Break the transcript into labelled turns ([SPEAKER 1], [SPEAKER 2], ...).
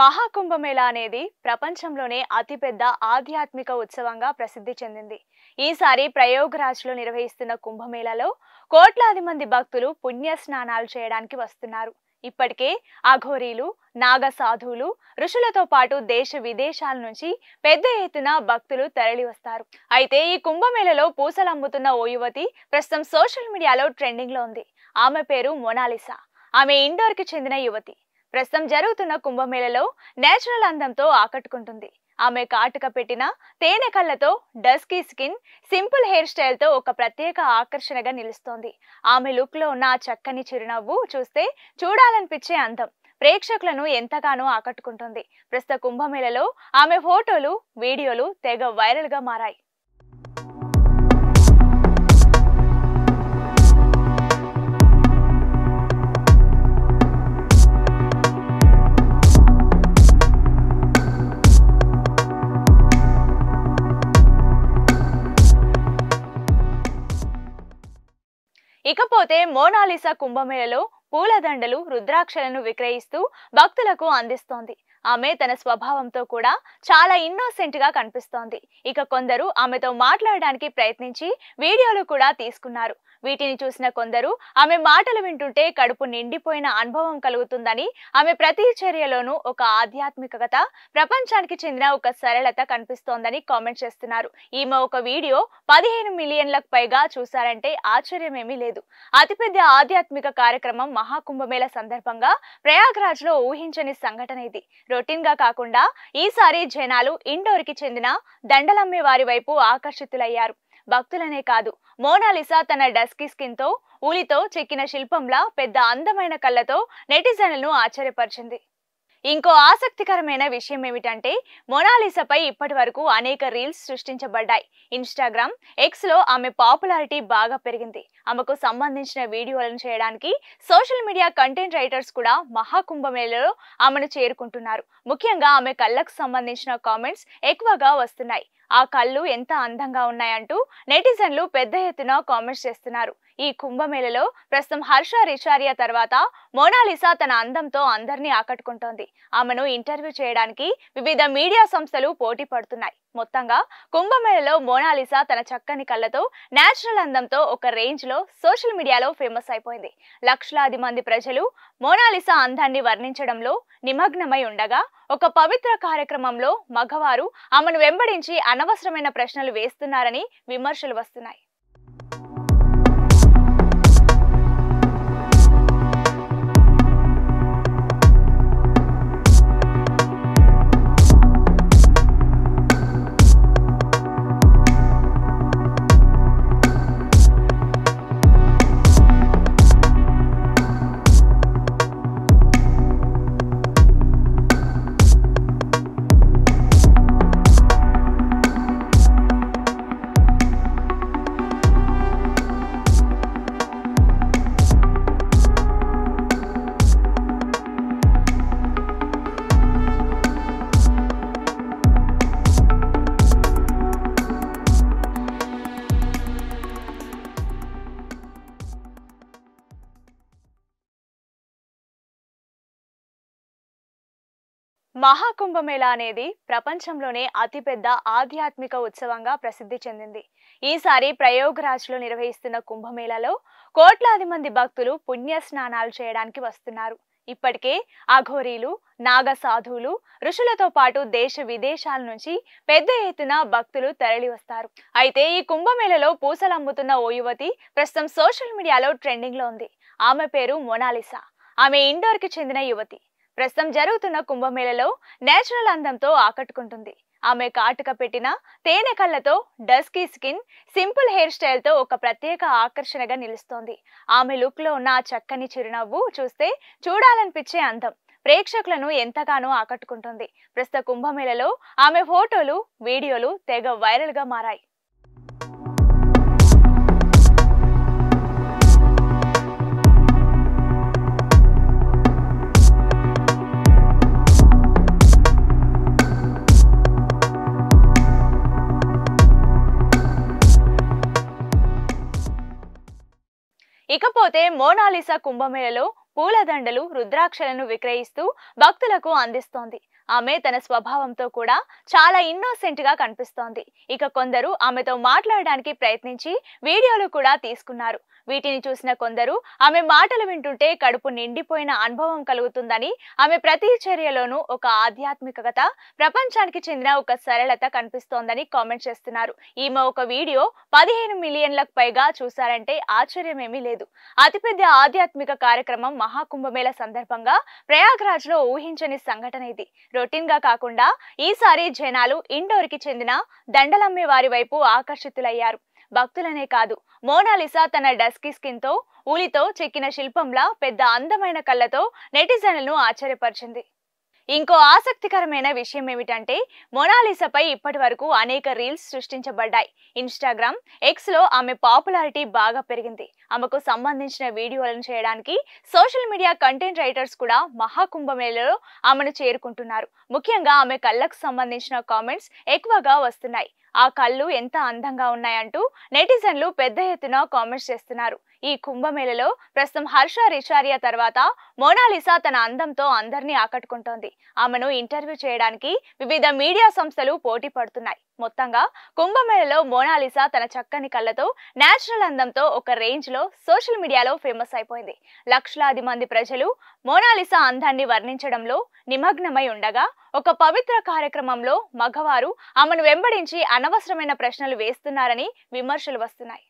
[SPEAKER 1] మహాకుంభమేళా అనేది ప్రపంచంలోనే అతిపెద్ద ఆధ్యాత్మిక ఉత్సవంగా ప్రసిద్ధి చెందింది. ఈసారి ప్రయాగ్రాజ్లో నిర్వహిస్తున్న కుంభమేళాలో కోట్లాది మంది భక్తులు పుణ్య స్నానాలు చేయడానికి వస్తున్నారు. ఇప్పటికే అఘోరీలు, నాగ సాధువులు, ఋషులతో పాటు దేశ విదేశాల నుంచి పెద్ద ఎత్తున భక్తులు తరలి వస్తారు. అయితే ఈ కుంభమేళలో పూసలు అమ్ముతున్న ఓ యువతి ప్రస్తుతం సోషల్ మీడియాలో ట్రెండింగ్ లో ఉంది. ఆమె పేరు మొనాలిసా. ఆమె ఇండోర్ కి చెందిన యువతి. ప్రస్తుతం జరుగుతున్న కుంభమేళలో నేచురల్ అందంతో ఆకట్టుకుంటుంది. ఆమె కాటుక పెట్టిన తేనె కళ్ళతో, dusky skin, simple hair style తో ఒక ప్రత్యేక ఆకర్షణగా నిలుస్తోంది. ఆమె లుక్ లో ఉన్న చక్కని చిరునవ్వు చూస్తే చూడాలనిపించే అందం ప్రేక్షకులను ఎంతగానో ఆకట్టుకుంటుంది. ప్రస్తుత కుంభమేళలో ఆమె ఫోటోలు, వీడియోలు తెగ వైరల్ గా మారాయి. ఇకపోతే మోనాలిసా కుంభమేళలో పూలదండలు, రుద్రాక్షలను విక్రయిస్తూ భక్తులకు అందిస్తోంది. ఆమె తన స్వభావంతో కూడా చాలా ఇన్నోసెంట్ గా కనిపిస్తోంది. ఇక కొందరు ఆమెతో మాట్లాడడానికి ప్రయత్నించి వీడియోలు కూడా తీసుకున్నారు. వీటిని చూసిన కొందరు ఆమె మాటలు వింటుంటే కడుపు నిండిపోయిన అనుభవం కలుగుతుందని, ఆమె ప్రతి చర్యలోనూ ఒక ఆధ్యాత్మికత, ప్రపంచానికి చెందిన ఒక సరళత కనిపిస్తోందని కామెంట్ చేస్తున్నారు. ఈమె ఒక వీడియో 15 మిలియన్లకు పైగా చూసారంటే ఆశ్చర్యమేమీ లేదు. అతిపెద్ద ఆధ్యాత్మిక కార్యక్రమం మహాకుంభమేళ సందర్భంగా ప్రయాగ్రాజ్ లో ఊహించని సంఘటన ఇది. రొటీన్ గా కాకుండా ఈసారి జనాలు ఇండోర్ కి చెందిన దండలమ్మే వారి వైపు ఆకర్షితులయ్యారు. భక్తులనే కాదు, మోనాలిసా తన డస్కీ స్కిన్ తో, ఊలితో చెక్కిన శిల్పంలా పెద్ద అందమైన కళ్ళతో నెటిజన్లను ఆశ్చర్యపరిచింది. ఇంకో ఆసక్తికరమైన విషయం ఏమిటంటే, మొనాలిసాపై ఇప్పటి వరకు అనేక రీల్స్ సృష్టించబడ్డాయి. ఇన్స్టాగ్రామ్, ఎక్స్ లో ఆమె పాపులారిటీ బాగా పెరిగింది. ఆమెకు సంబంధించిన వీడియోలను చేయడానికి సోషల్ మీడియా కంటెంట్ రైటర్స్ కూడా మహాకుంభమేళలో ఆమెను చేరుకుంటున్నారు. ముఖ్యంగా ఆమె కళ్ళకు సంబంధించిన కామెంట్స్ ఎక్కువగా వస్తున్నాయి. ఆ కళ్ళు ఎంత అందంగా ఉన్నాయంటూ నెటిజన్లు పెద్ద ఎత్తున కామెంట్స్ చేస్తున్నారు. ఈ కుంభమేళలో ప్రస్తుతం హర్ష రిచారియా తర్వాత మోనాలిసా తన అందంతో అందరినీ ఆకట్టుకుంటోంది. ఆమెను ఇంటర్వ్యూ చేయడానికి వివిధ మీడియా సంస్థలు పోటీ పడుతున్నాయి. మొత్తంగా కుంభమేళలో మోనాలిసా తన చక్కని కళ్ళతో, నేచురల్ అందంతో ఒక రేంజ్ లో సోషల్ మీడియాలో ఫేమస్ అయిపోయింది. లక్షలాది మంది ప్రజలు మోనాలిసా అందాన్ని వర్ణించడంలో నిమగ్నమై ఉండగా, ఒక పవిత్ర కార్యక్రమంలో మగవారు ఆమెను వెంబడించి అనవసరమైన ప్రశ్నలు వేస్తున్నారని విమర్శలు వస్తున్నాయి. మహాకుంభమేళా అనేది ప్రపంచంలోనే అతిపెద్ద ఆధ్యాత్మిక ఉత్సవంగా ప్రసిద్ధి చెందింది. ఈసారి ప్రయాగ్రాజ్లో నిర్వహిస్తున్న కుంభమేళాలో కోట్లాది మంది భక్తులు పుణ్య స్నానాలు చేయడానికి వస్తున్నారు. ఇప్పటికే అఘోరీలు, నాగ సాధువులు, ఋషులతో పాటు దేశ విదేశాల నుంచి పెద్ద ఎత్తున భక్తులు తరలి వస్తారు. అయితే ఈ కుంభమేళలో పూసలు అమ్ముతున్న ఓ యువతి ప్రస్తుతం సోషల్ మీడియాలో ట్రెండింగ్ లో ఉంది. ఆమె పేరు మొనాలిసా. ఆమె ఇండోర్ కి చెందిన యువతి. ప్రస్తుతం జరుగుతున్న కుంభమేళలో నేచురల్ అందంతో ఆకట్టుకుంటుంది. ఆమె కాటుక పెట్టిన తేనె కళ్ళతో, dusky skin, simple hair style తో ఒక ప్రత్యేక ఆకర్షణగా నిలుస్తోంది. ఆమె లుక్ లో ఉన్న చక్కని చిరునవ్వు చూస్తే చూడాలనిపించే అందం ప్రేక్షకులను ఎంతగానో ఆకట్టుకుంటుంది. ప్రస్తుత కుంభమేళలో ఆమె ఫోటోలు, వీడియోలు తెగ వైరల్ గా మారాయి. ఇకపోతే మోనాలిసా కుంభమేళలో పూలదండలు, రుద్రాక్షలను విక్రయిస్తూ భక్తులకు అందిస్తోంది. ఆమె తన స్వభావంతో కూడా చాలా ఇన్నోసెంట్ గా కనిపిస్తోంది. ఇక కొందరు ఆమెతో మాట్లాడడానికి ప్రయత్నించి వీడియోలు కూడా తీసుకున్నారు. వీటిని చూసిన కొందరు ఆమె మాటలు వింటుంటే కడుపు నిండిపోయిన అనుభవం కలుగుతుందని, ఆమె ప్రతి చర్యలోనూ ఒక ఆధ్యాత్మికత, ప్రపంచానికి చెందిన ఒక సరళత కనిపిస్తోందని కామెంట్ చేస్తున్నారు. ఈమె ఒక వీడియో 15 మిలియన్లకు పైగా చూశారంటే ఆశ్చర్యమేమీ లేదు. అతిపెద్ద ఆధ్యాత్మిక కార్యక్రమం మహాకుంభమేళ సందర్భంగా ప్రయాగ్రాజ్ లో ఊహించని సంఘటన ఇది. రొటీన్ గా కాకుండా ఈసారి జనాలు ఇండోర్ కి చెందిన దండలమ్మే వారి వైపు ఆకర్షితులయ్యారు. భక్తులనే కాదు, మోనాలిసా తన డస్కీ స్కిన్ తో ఊలితో చెక్కిన శిల్పంలా పెద్ద అందమైన కళ్ళతో నెటిజన్లను ఆశ్చర్యపరిచింది. ఇంకో ఆసక్తికరమైన విషయం ఏమిటంటే, మోనాలిసాపై ఇప్పటి వరకు అనేక రీల్స్ సృష్టించబడ్డాయి. ఇన్స్టాగ్రామ్, ఎక్స్ లో ఆమె పాపులారిటీ బాగా పెరిగింది. ఆమెకు సంబంధించిన వీడియోలను చేయడానికి సోషల్ మీడియా కంటెంట్ రైటర్స్ కూడా మహాకుంభమేళలో ఆమెను చేరుకుంటున్నారు. ముఖ్యంగా ఆమె కళ్ళకు సంబంధించిన కామెంట్స్ ఎక్కువగా వస్తున్నాయి. ఆ కళ్ళు ఎంత అందంగా ఉన్నాయంటూ నెటిజన్లు పెద్ద ఎత్తున కామెంట్స్ చేస్తున్నారు. ఈ కుంభమేళలో ప్రస్తుతం హర్ష రిచారియా తర్వాత మోనాలిసా తన అందంతో అందరినీ ఆకట్టుకుంటోంది. ఆమెను ఇంటర్వ్యూ చేయడానికి వివిధ మీడియా సంస్థలు పోటీ పడుతున్నాయి. మొత్తంగా కుంభమేళలో మోనాలిసా తన చక్కని కళ్ళతో, నేచురల్ అందంతో ఒక రేంజ్ లో సోషల్ మీడియాలో ఫేమస్ అయిపోయింది. లక్షలాది మంది ప్రజలు మోనాలిసా అందాన్ని వర్ణించడంలో నిమగ్నమై ఉండగా, ఒక పవిత్ర కార్యక్రమంలో మగవారు ఆమెను వెంబడించి అనవసరమైన ప్రశ్నలు వేస్తున్నారని విమర్శలు వస్తున్నాయి.